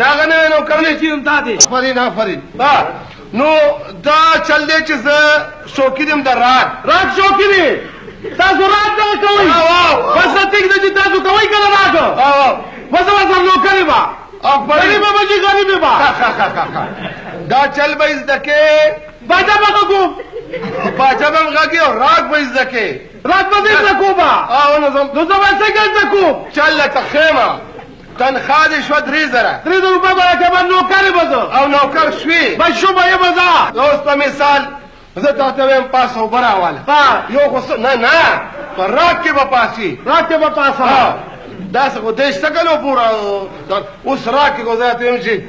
داغه نه نو کولې چې تا دي آفرین نو دا چل دی چې زه شوقي دیم د راګ شوقي دی تاسو راګ نه کوئ بس ټیک ده چې تاسو کوئ که نه راګ بس ورسره نوکرې به غریبه به چې غریبې به دا چل به یې زده کې باچا به غږو باچا به م غږي او راګ به یې زده کې راګ به دې زده کو به نو زه به څنګه زده کوم چل لکه خیمه تنخواه دې شوه 3000 روپۍ به راکړه به نوکر به زه او نوکر شوې بس شو به یې به زه اوس په مثال زه تاته وایم پاس اوبه راواله یو خو نه په راګ کې به پاسي راګ کې به پاسه داسې خو دېش څه کلو پوره اوس راګ کې خو زه ته یم چې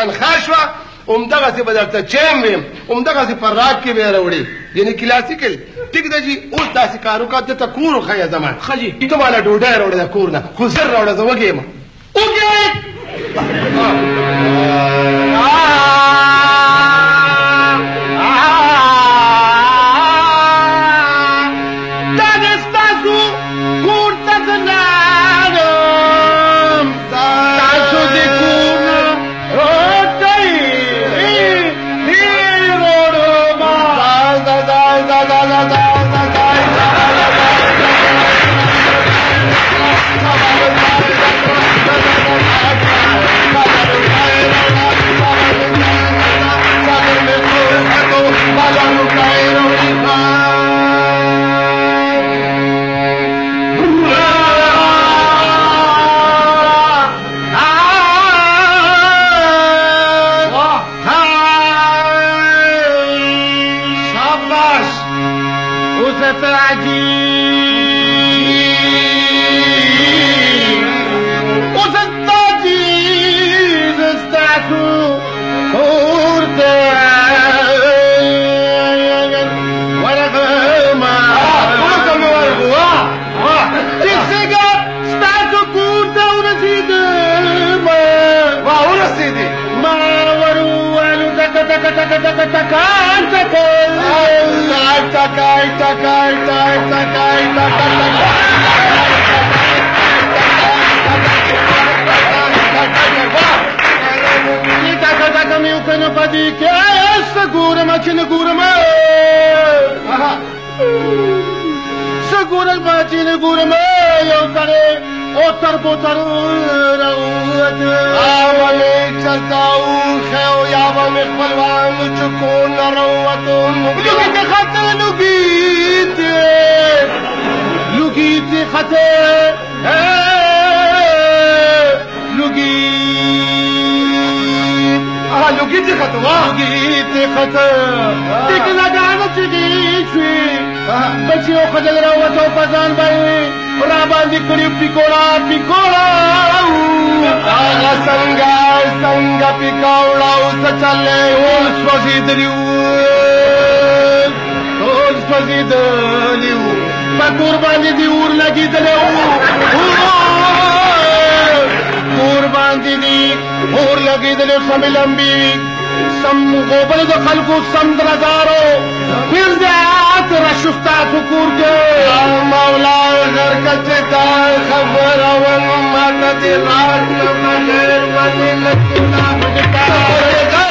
تنخواه شوه همدغسې به درته چیم ویم همدغسې په راګ کې به یې راوړې یعنې کلاسیکل ټیک ده جي اوس داسې کار وکړه دته کور وښیه زما ښه جي ته ماله ډوډۍ راوړې ده کور نه خو زر راوړه زه وږې یم خوبه د خلکو سمندرګارو پیر زیات رشستا فکور کې مولا غرکت تا خبر اول ماته دې راټ نه مګر باندې لکه